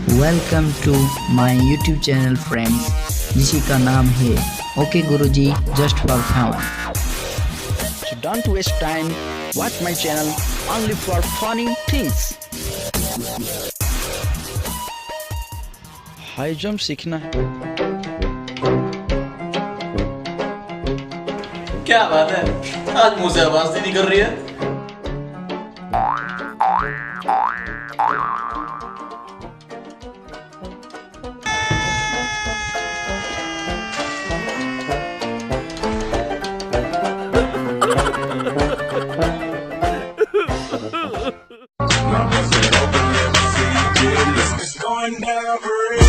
Welcome to my YouTube channel friends, जिसका नाम है okay Guruji just for fun. So don't waste time, watch my channel only for funny things। High jump सीखना है। क्या बात है, आज मुंह से आवाज नहीं निकल रही है। Going down for